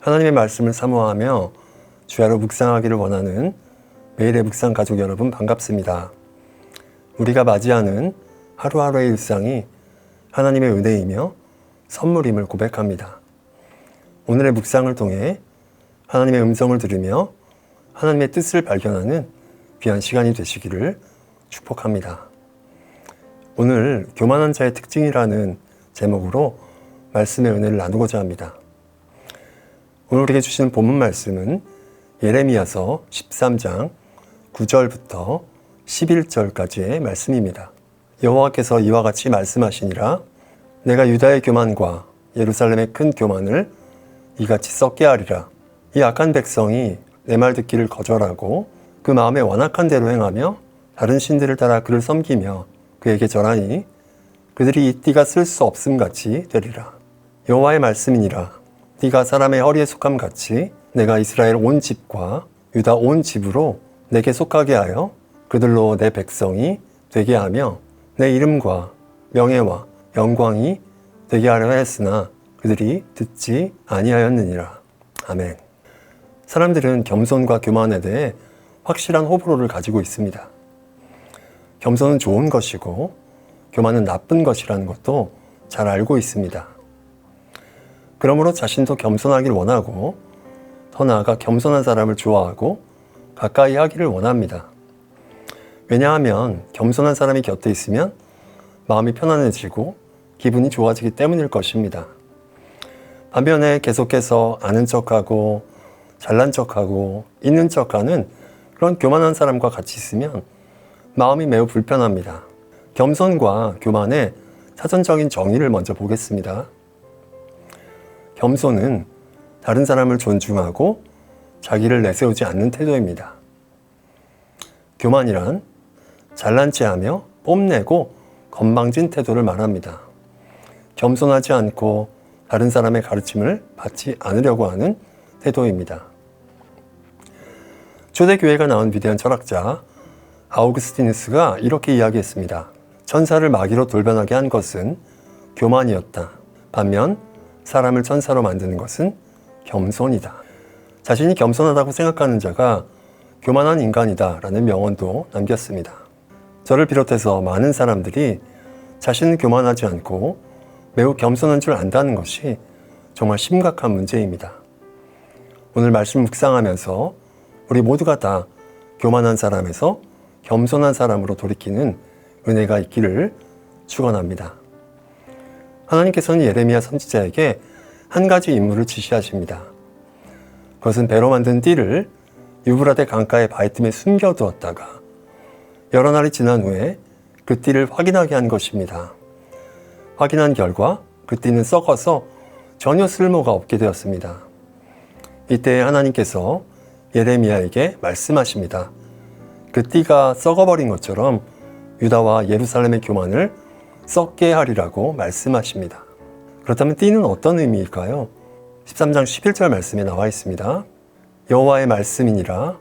하나님의 말씀을 사모하며 주야로 묵상하기를 원하는 매일의 묵상 가족 여러분 반갑습니다. 우리가 맞이하는 하루하루의 일상이 하나님의 은혜이며 선물임을 고백합니다. 오늘의 묵상을 통해 하나님의 음성을 들으며 하나님의 뜻을 발견하는 귀한 시간이 되시기를 축복합니다. 오늘 교만한 자의 특징이라는 제목으로 말씀의 은혜를 나누고자 합니다. 오늘 우리에게 주시는 본문 말씀은 예레미야서 13장 9절부터 11절까지의 말씀입니다. 여호와께서 이와 같이 말씀하시니라. 내가 유다의 교만과 예루살렘의 큰 교만을 이같이 썩게 하리라. 이 악한 백성이 내 말 듣기를 거절하고 그 마음에 완악한 대로 행하며 다른 신들을 따라 그를 섬기며 그에게 절하니 그들이 이 띠가 쓸 수 없음 같이 되리라. 여호와의 말씀이니라. 띠가 사람의 허리에 속함 같이 내가 이스라엘 온 집과 유다 온 집으로 내게 속하게 하여 그들로 내 백성이 되게 하며 내 이름과 명예와 영광이 되게 하려 했으나 그들이 듣지 아니하였느니라. 아멘. 사람들은 겸손과 교만에 대해 확실한 호불호를 가지고 있습니다. 겸손은 좋은 것이고 교만은 나쁜 것이라는 것도 잘 알고 있습니다. 그러므로 자신도 겸손하길 원하고 더 나아가 겸손한 사람을 좋아하고 가까이 하기를 원합니다. 왜냐하면 겸손한 사람이 곁에 있으면 마음이 편안해지고 기분이 좋아지기 때문일 것입니다. 반면에 계속해서 아는 척하고 잘난 척하고 있는 척하는 그런 교만한 사람과 같이 있으면 마음이 매우 불편합니다. 겸손과 교만의 사전적인 정의를 먼저 보겠습니다. 겸손은 다른 사람을 존중하고 자기를 내세우지 않는 태도입니다. 교만이란 잘난 체하며 뽐내고 건방진 태도를 말합니다. 겸손하지 않고 다른 사람의 가르침을 받지 않으려고 하는 태도입니다. 초대교회가 나온 위대한 철학자 아우구스티누스가 이렇게 이야기했습니다. 천사를 마귀로 돌변하게 한 것은 교만이었다. 반면 사람을 천사로 만드는 것은 겸손이다. 자신이 겸손하다고 생각하는 자가 교만한 인간이다 라는 명언도 남겼습니다. 저를 비롯해서 많은 사람들이 자신은 교만하지 않고 매우 겸손한 줄 안다는 것이 정말 심각한 문제입니다. 오늘 말씀 묵상하면서 우리 모두가 다 교만한 사람에서 겸손한 사람으로 돌이키는 은혜가 있기를 축원합니다. 하나님께서는 예레미야 선지자에게 한 가지 임무를 지시하십니다. 그것은 배로 만든 띠를 유브라데 강가의 바위 틈에 숨겨두었다가 여러 날이 지난 후에 그 띠를 확인하게 한 것입니다. 확인한 결과 그 띠는 썩어서 전혀 쓸모가 없게 되었습니다. 이때 하나님께서 예레미야에게 말씀하십니다. 그 띠가 썩어버린 것처럼 유다와 예루살렘의 교만을 썩게 하리라고 말씀하십니다. 그렇다면 띠는 어떤 의미일까요? 13장 11절 말씀에 나와 있습니다. 여호와의 말씀이니라.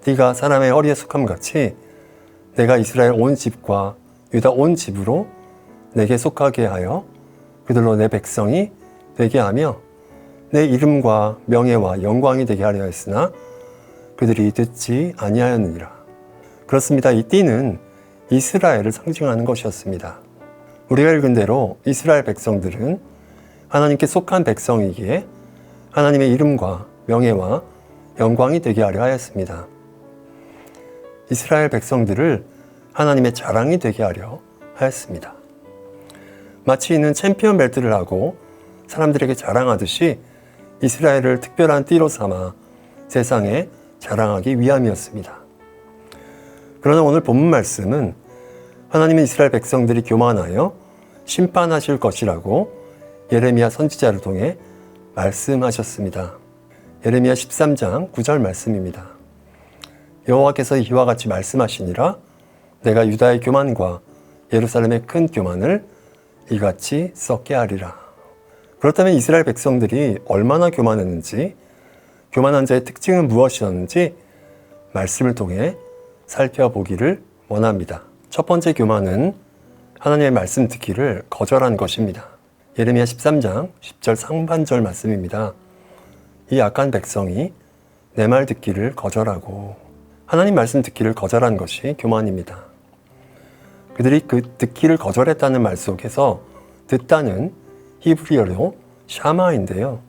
띠가 사람의 허리에 속함 같이 내가 이스라엘 온 집과 유다 온 집으로 내게 속하게 하여 그들로 내 백성이 되게 하며 내 이름과 명예와 영광이 되게 하려 했으나 그들이 듣지 아니하였느니라. 그렇습니다. 이 띠는 이스라엘을 상징하는 것이었습니다. 우리가 읽은 대로 이스라엘 백성들은 하나님께 속한 백성이기에 하나님의 이름과 명예와 영광이 되게 하려 하였습니다. 이스라엘 백성들을 하나님의 자랑이 되게 하려 하였습니다. 마치 이는 챔피언 벨트를 하고 사람들에게 자랑하듯이 이스라엘을 특별한 띠로 삼아 세상에 자랑하기 위함이었습니다. 그러나 오늘 본문 말씀은 하나님은 이스라엘 백성들이 교만하여 심판하실 것이라고 예레미야 선지자를 통해 말씀하셨습니다. 예레미야 13장 9절 말씀입니다. 여호와께서 이와 같이 말씀하시니라. 내가 유다의 교만과 예루살렘의 큰 교만을 이같이 썩게 하리라. 그렇다면 이스라엘 백성들이 얼마나 교만했는지, 교만한 자의 특징은 무엇이었는지 말씀을 통해 살펴보기를 원합니다. 첫 번째 교만은 하나님의 말씀 듣기를 거절한 것입니다. 예레미야 13장 10절 상반절 말씀입니다. 이 악한 백성이 내 말 듣기를 거절하고 하나님 말씀 듣기를 거절한 것이 교만입니다. 그들이 그 듣기를 거절했다는 말 속에서 듣다는 히브리어로 샤마인데요.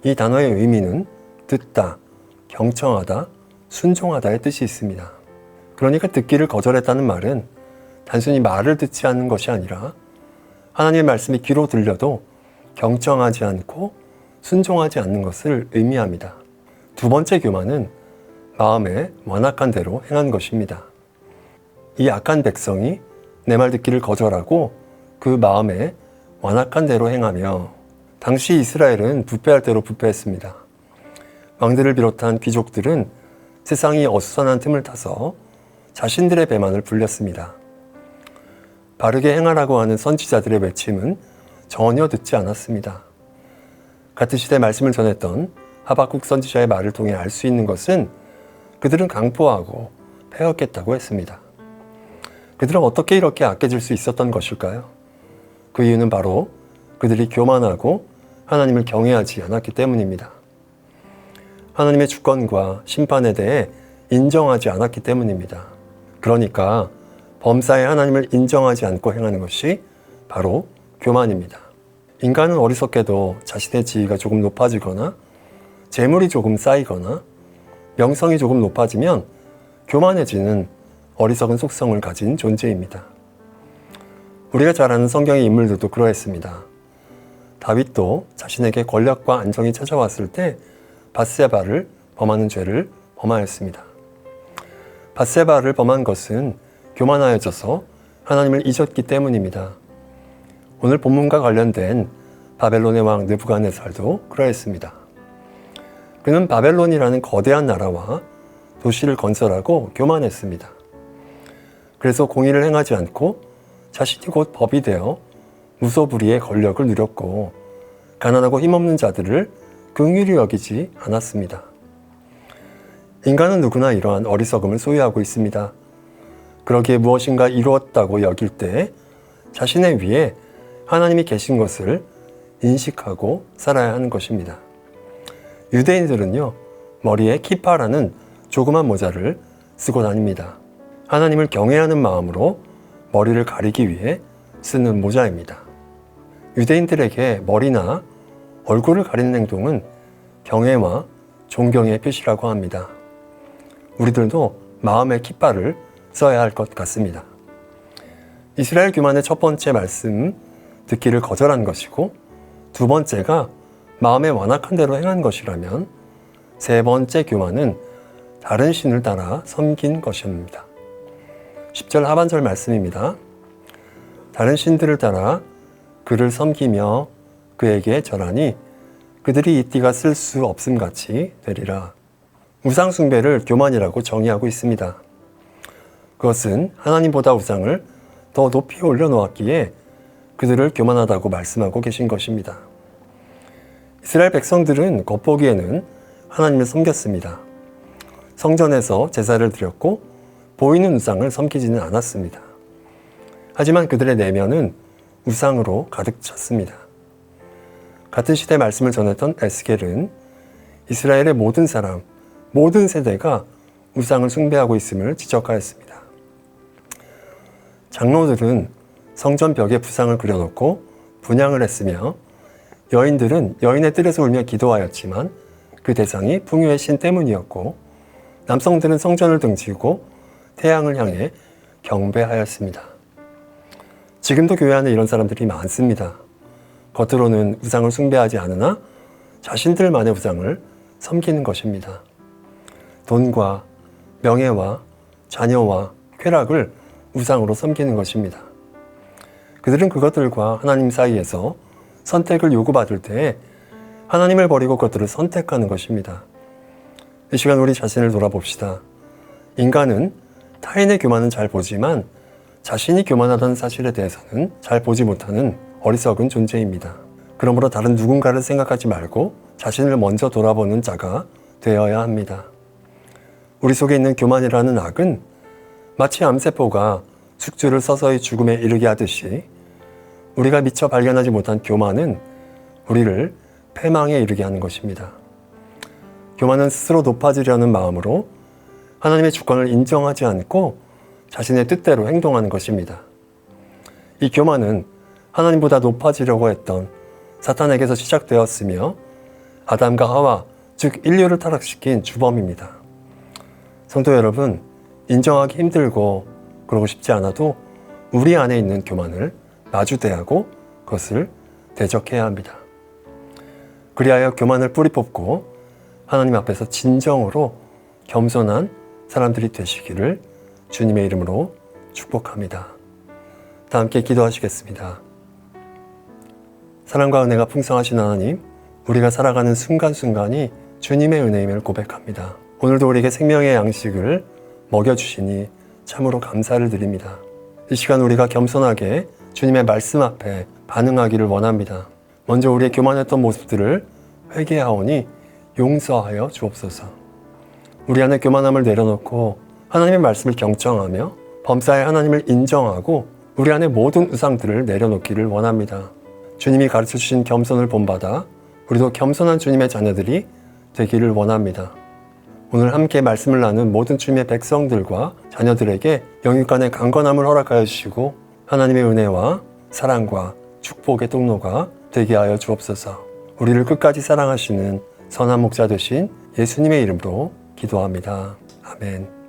이 단어의 의미는 듣다, 경청하다, 순종하다의 뜻이 있습니다. 그러니까 듣기를 거절했다는 말은 단순히 말을 듣지 않는 것이 아니라 하나님의 말씀이 귀로 들려도 경청하지 않고 순종하지 않는 것을 의미합니다. 두 번째 교만은 마음에 완악한 대로 행한 것입니다. 이 악한 백성이 내 말 듣기를 거절하고 그 마음에 완악한 대로 행하며 당시 이스라엘은 부패할 대로 부패했습니다. 왕들을 비롯한 귀족들은 세상이 어수선한 틈을 타서 자신들의 배만을 불렸습니다. 바르게 행하라고 하는 선지자들의 외침은 전혀 듣지 않았습니다. 같은 시대 말씀을 전했던 하박국 선지자의 말을 통해 알 수 있는 것은 그들은 강포하고 패였겠다고 했습니다. 그들은 어떻게 이렇게 악해질 수 있었던 것일까요? 그 이유는 바로 그들이 교만하고 하나님을 경외하지 않았기 때문입니다. 하나님의 주권과 심판에 대해 인정하지 않았기 때문입니다. 그러니까 범사에 하나님을 인정하지 않고 행하는 것이 바로 교만입니다. 인간은 어리석게도 자신의 지위가 조금 높아지거나 재물이 조금 쌓이거나 명성이 조금 높아지면 교만해지는 어리석은 속성을 가진 존재입니다. 우리가 잘 아는 성경의 인물들도 그러했습니다. 다윗도 자신에게 권력과 안정이 찾아왔을 때 밧세바를 범하는 죄를 범하였습니다. 밧세바를 범한 것은 교만하여져서 하나님을 잊었기 때문입니다. 오늘 본문과 관련된 바벨론의 왕 느부갓네살도 그러했습니다. 그는 바벨론이라는 거대한 나라와 도시를 건설하고 교만했습니다. 그래서 공의를 행하지 않고 자신이 곧 법이 되어 무소불위의 권력을 누렸고 가난하고 힘없는 자들을 긍휼히 여기지 않았습니다. 인간은 누구나 이러한 어리석음을 소유하고 있습니다. 그러기에 무엇인가 이루었다고 여길 때 자신의 위에 하나님이 계신 것을 인식하고 살아야 하는 것입니다. 유대인들은요, 머리에 키파라는 조그만 모자를 쓰고 다닙니다. 하나님을 경외하는 마음으로 머리를 가리기 위해 쓰는 모자입니다. 유대인들에게 머리나 얼굴을 가리는 행동은 경외와 존경의 표시라고 합니다. 우리들도 마음의 키파를 써야 할 것 같습니다. 이스라엘 교만의 첫 번째 말씀, 듣기를 거절한 것이고 두 번째가 마음에 완악한 대로 행한 것이라면 세 번째 교만은 다른 신을 따라 섬긴 것입니다. 10절 하반절 말씀입니다. 다른 신들을 따라 그를 섬기며 그에게 절하니 그들이 이 띠가 쓸 수 없음같이 되리라. 우상 숭배를 교만이라고 정의하고 있습니다. 그것은 하나님보다 우상을 더 높이 올려놓았기에 그들을 교만하다고 말씀하고 계신 것입니다. 이스라엘 백성들은 겉보기에는 하나님을 섬겼습니다. 성전에서 제사를 드렸고 보이는 우상을 섬기지는 않았습니다. 하지만 그들의 내면은 우상으로 가득 찼습니다. 같은 시대 말씀을 전했던 에스겔은 이스라엘의 모든 사람, 모든 세대가 우상을 숭배하고 있음을 지적하였습니다. 장로들은 성전 벽에 부상을 그려놓고 분향을 했으며 여인들은 여인의 뜰에서 울며 기도하였지만 그 대상이 풍요의 신 때문이었고 남성들은 성전을 등지고 태양을 향해 경배하였습니다. 지금도 교회 안에 이런 사람들이 많습니다. 겉으로는 우상을 숭배하지 않으나 자신들만의 우상을 섬기는 것입니다. 돈과 명예와 자녀와 쾌락을 우상으로 섬기는 것입니다. 그들은 그것들과 하나님 사이에서 선택을 요구받을 때 하나님을 버리고 그것들을 선택하는 것입니다. 이 시간 우리 자신을 돌아봅시다. 인간은 타인의 교만은 잘 보지만 자신이 교만하다는 사실에 대해서는 잘 보지 못하는 어리석은 존재입니다. 그러므로 다른 누군가를 생각하지 말고 자신을 먼저 돌아보는 자가 되어야 합니다. 우리 속에 있는 교만이라는 악은 마치 암세포가 숙주를 서서히 죽음에 이르게 하듯이 우리가 미처 발견하지 못한 교만은 우리를 패망에 이르게 하는 것입니다. 교만은 스스로 높아지려는 마음으로 하나님의 주권을 인정하지 않고 자신의 뜻대로 행동하는 것입니다. 이 교만은 하나님보다 높아지려고 했던 사탄에게서 시작되었으며 아담과 하와, 즉 인류를 타락시킨 주범입니다. 성도 여러분, 인정하기 힘들고 그러고 싶지 않아도 우리 안에 있는 교만을 마주대하고 그것을 대적해야 합니다. 그리하여 교만을 뿌리 뽑고 하나님 앞에서 진정으로 겸손한 사람들이 되시기를 주님의 이름으로 축복합니다. 다 함께 기도하시겠습니다. 사랑과 은혜가 풍성하신 하나님, 우리가 살아가는 순간순간이 주님의 은혜임을 고백합니다. 오늘도 우리에게 생명의 양식을 먹여주시니 참으로 감사를 드립니다. 이 시간 우리가 겸손하게 주님의 말씀 앞에 반응하기를 원합니다. 먼저 우리의 교만했던 모습들을 회개하오니 용서하여 주옵소서. 우리 안에 교만함을 내려놓고 하나님의 말씀을 경청하며 범사의 하나님을 인정하고 우리 안에 모든 우상들을 내려놓기를 원합니다. 주님이 가르쳐주신 겸손을 본받아 우리도 겸손한 주님의 자녀들이 되기를 원합니다. 오늘 함께 말씀을 나눈 모든 주님의 백성들과 자녀들에게 영육간의 강건함을 허락하여 주시고 하나님의 은혜와 사랑과 축복의 통로가 되게 하여 주옵소서. 우리를 끝까지 사랑하시는 선한 목자 되신 예수님의 이름으로 기도합니다. 아멘.